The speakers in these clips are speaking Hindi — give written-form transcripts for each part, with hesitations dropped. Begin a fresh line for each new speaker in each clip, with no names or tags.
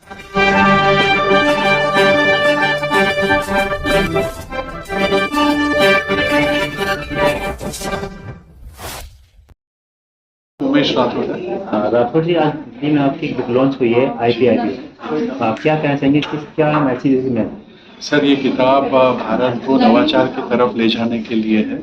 उमेश राठौड़ है।
राठौड़ जी, आज दिल्ली में आपकी बुक लॉन्च हुई है IPIP। आप क्या कहना चाहेंगे, क्या मैसेज में?
सर, ये किताब भारत को नवाचार की तरफ ले जाने के लिए है।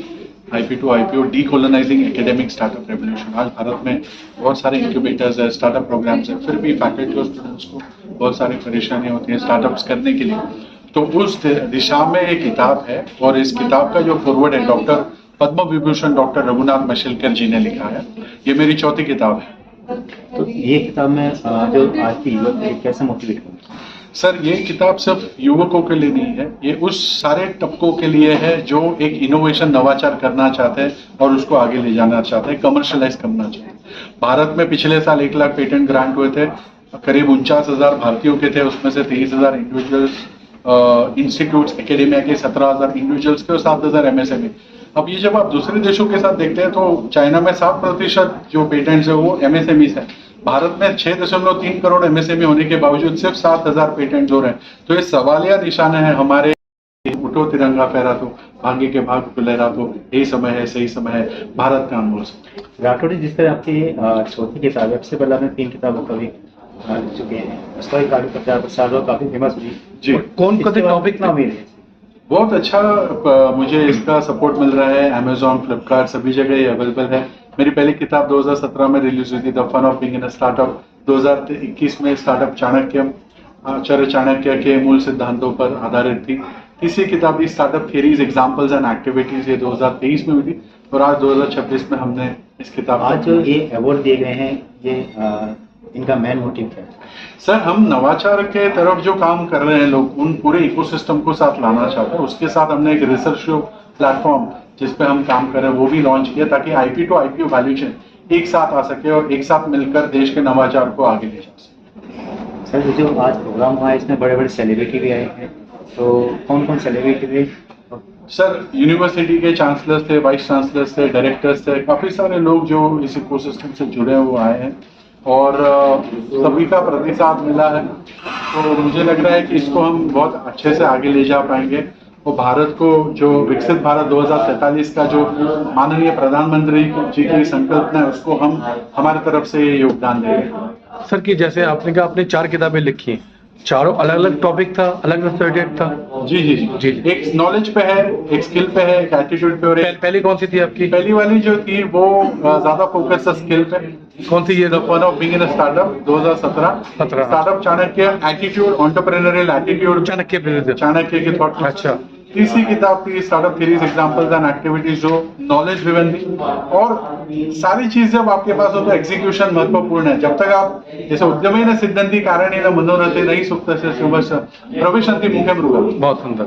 IP to IPO decolonising academic startup revolution. आज भारत में बहुत सारे इंक्यूबेटर्स है, स्टार्टअप प्रोग्राम्स है, फिर भी फैकल्टी और स्टूडेंट्स को बहुत सारी परेशानियां होती हैं स्टार्टअप्स करने के लिए। तो उस दिशा में ये किताब है, और इस किताब का जो फॉरवर्ड है डॉक्टर पद्म विभूषण डॉक्टर रघुनाथ मशेलकर जी ने लिखा है। ये मेरी चौथी किताब है।
तो ये किताब में जो आज की युवक है कैसे मोटिवेट करें?
सर, ये किताब सिर्फ युवकों के लिए नहीं है, ये उस सारे तबकों के लिए है जो एक इनोवेशन नवाचार करना चाहते हैं और उसको आगे ले जाना चाहते हैं, कमर्शलाइज करना चाहते हैं। भारत में पिछले साल 1 लाख पेटेंट ग्रांट हुए थे, करीब 49,000 भारतीयों के थे, उसमें से 23,000 इंडिविजुअल्स इंस्टीट्यूट्स एकेडेमिया के, 17,000 इंडिविजुअल्स के और 7,000 MSME। अब ये जब आप दूसरे देशों के साथ देखते हैं तो चाइना में 7% जो पेटेंट्स है वो MSMEs है। भारत में 6.3 करोड़ MSME होने के बावजूद सिर्फ 7,000 पेटेंट हो रहे हैं। तो ये सवालिया निशान है हमारे। उठो तिरंगा फहरा दो, भाग्य के भाग को लहरा दो, यही समय है, सही समय है, भारत का अनमोल समय।
राठौड़ जी, जिस तरह आपकी चौथी किताब है, सबसे पहले आपने 3 किताबों का भी चुके हैं। उसका एक गाड़ी प्रचार प्रसार काफी फेमस हुई
जी।
कौन सा टॉपिक ना हुई?
बहुत अच्छा मुझे इसका सपोर्ट मिल रहा है। Amazon, फ्लिपकार्ट सभी जगह ये अवेलेबल है। मेरी पहली किताब 2017 में रिलीज हुई थी, the fun of being in a startup. 2021 में स्टार्टअप चाणक्य, आचार्य चाणक्य के मूल सिद्धांतों पर आधारित थी। तीसरी किताब थी startup theories, examples and activities, ये 2023 में हुई थी। और आज 2026 में हमने इस किताब
आज जो ये अवार्ड दिए गए हैं, ये इनका मेन मोटिव क्या है?
सर, हम नवाचार के तरफ जो काम कर रहे हैं लोग, उन पूरे इकोसिस्टम को साथ लाना चाहते हैं। उसके साथ हमने एक रिसर्च प्लेटफॉर्म जिस पे हम काम कर रहे हैं वो भी लॉन्च किया, ताकि IP to IPO value chain एक साथ आ सके और एक साथ मिलकर देश के नवाचार को आगे ले जा सके।
सर, जो आज प्रोग्राम हुआ है इसमें बड़े बड़े सेलिब्रिटी भी आए हैं, तो कौन कौन सेलिब्रिटी थे?
सर, यूनिवर्सिटी के चांसलर्स थे, वाइस चांसलर्स थे, डायरेक्टर्स थे, काफी सारे लोग जो इस इकोसिस्टम से जुड़े हुए आए हैं और सभी का प्रतिसाद मिला है। तो मुझे लग रहा है कि इसको हम बहुत अच्छे से आगे ले जा पाएंगे और भारत को, जो विकसित भारत 2047 का जो माननीय प्रधानमंत्री जी की संकल्पना है, उसको हम हमारी तरफ से योगदान देंगे।
सर, कि जैसे आपने कहा आपने 4 किताबें लिखी, चारों अलग अलग टॉपिक था, अलग अलग सब्जेक्ट था?
जी जी जी जी। एक नॉलेज पे है, एक स्किल पे है, एक एटीट्यूड पे। और
पहली कौन सी थी आपकी?
पहली वाली जो थी वो ज्यादा फोकस था स्किल पे।
कौन सी? ये
the fun of being in a startup 2017। Startup Chanakya, attitude, entrepreneurial attitude, Chanakya के थॉट।
अच्छा।
तीसरी किताब थी startup theories, examples and activities, जो नॉलेज ड्रिवन थी। और सारी चीज जब आपके पास हो तो एग्जीक्यूशन महत्वपूर्ण है। जब तक आप, जैसे उद्यमी न सिद्धंति कारणेन मनोरथे नहीं सुप्तस्य शुभस्य प्रविशन्ति मुखे मृगः।
बहुत सुंदर।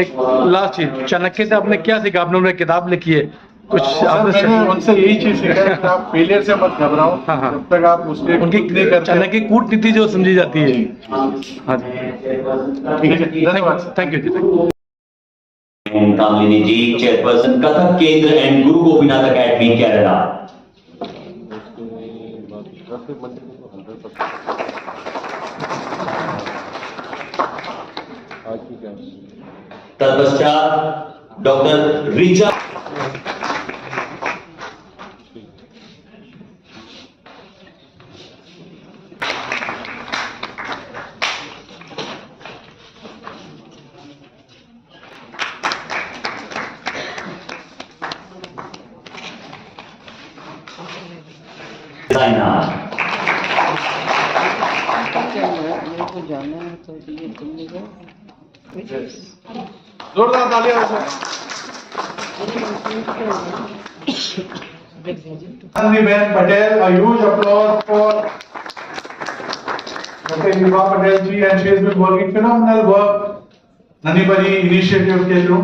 एक लास्ट चीज, चाणक्य से आपने क्या सीखा? आपने उन्होंने किताब लिखी है कुछ?
मैंने उनसे यही चीज सीखा है कि आप फेलियर से मत घबराओ।
हाँ, हाँ।
जब तक आप उसके
उनकी चाणक्य की कूटनीति जो समझी जाती है। हाँ जी,
ठीक है, धन्यवाद।
थैंक यू जी।
Kamini ji, chairperson Kathak Kendra and Guru Gopinath academy Kerala. तत्पश्चात डॉक्टर रिचा
जोरदार तालियां हो सर। बहन Patel, a huge applause for Dr. Viva Patel ji, and she has been working phenomenal work Nanibari initiative के through.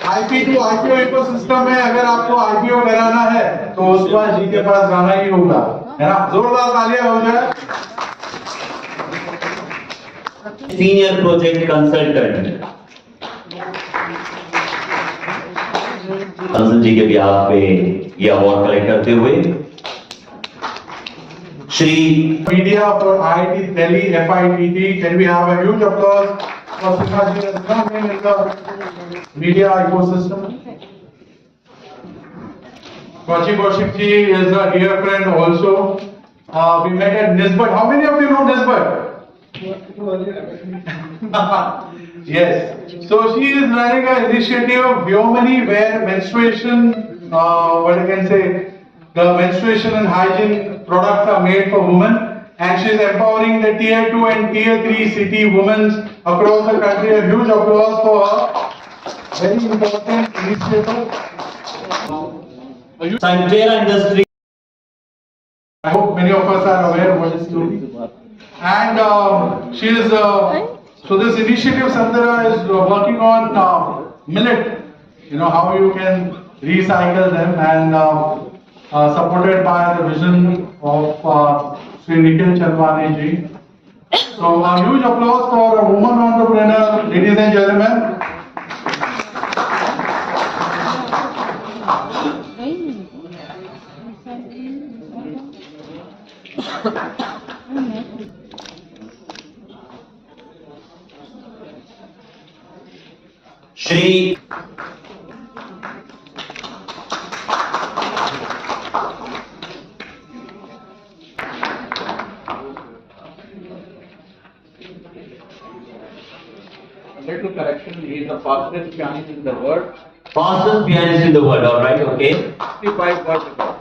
IP to IPO ecosystem में अगर आपको IPO कराना है तो उस्मान जी के पास जाना ही होगा, है ना? जोरदार तालियां हो जाए।
सीनियर प्रोजेक्ट कंसल्टेंट कंसल जी के बिहाफ पे ये अवार्ड कलेक्ट करते हुए Shri
Media for IIT Delhi FITT. Can we have a huge applause for Sinaji has come in the media ecosystem. Kaushik ji is a dear friend also. We met at Nisbat. How many of you know Nisbat? Yes. So she is running an initiative, Vyomani, where menstruation, what I can say, the menstruation and hygiene products are made for women, and she is empowering the tier 2 and tier 3 city women across the country. A huge applause for her. Very important initiative.
Sanitera Industry.
I hope many of us are aware of what is doing. And she is, so this initiative, Sandhara, is working on millet, how you can recycle them, and supported by the vision of Sri Nikhil Chandwani ji. So a huge applause for a woman entrepreneur, ladies and gentlemen.
Shri
Little correction, he is the fastest pianist in the world.
fastest pianist in the world, all right, okay.
65 world record.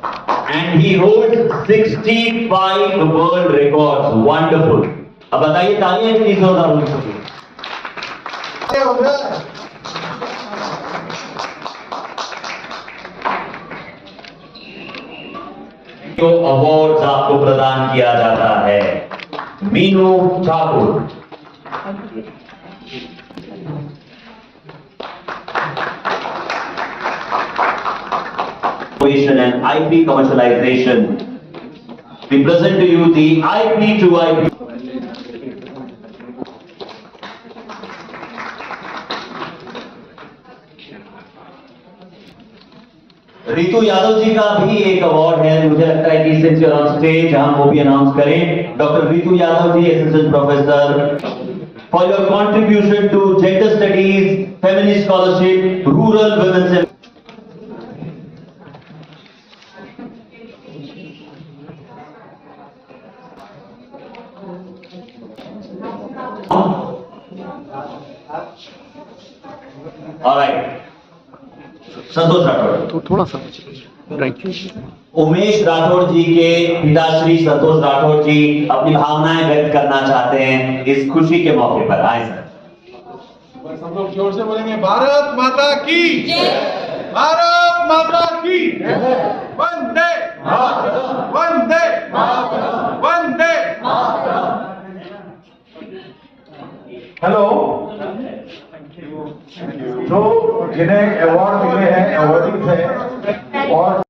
And he holds 65 world records. Wonderful. अब बताइए तालियां कितनी जोरदार होनी चाहिए? जो अवार्ड आपको प्रदान किया जाता है, Meenu Thakur. And IP commercialization. We present to you the IP to IP. Ritu Yadav जी का भी एक अवार्ड है, मुझे लगता है कि since you are on stage हम वो भी अनाउंस करें। Doctor Ritu Yadav ji, assistant professor, for your contribution to gender studies, feminist scholarship, rural women's. Alright, Santosh Rathore.
तो थोड़ा सा थैंक यू।
उमेश राठौड़ जी के पिताश्री संतोष राठौड़ जी अपनी भावनाएं व्यक्त करना चाहते हैं इस खुशी के मौके पर। आए सर।
बस हम लोग जोर से बोलेंगे, भारत माता की जय, भारत माता की जय, वंदे मातरम, वंदे मातरम, वंदे मातरम।
हेलो, जो जिन्हें अवार्ड मिले हैं, अवार्डीज हैं और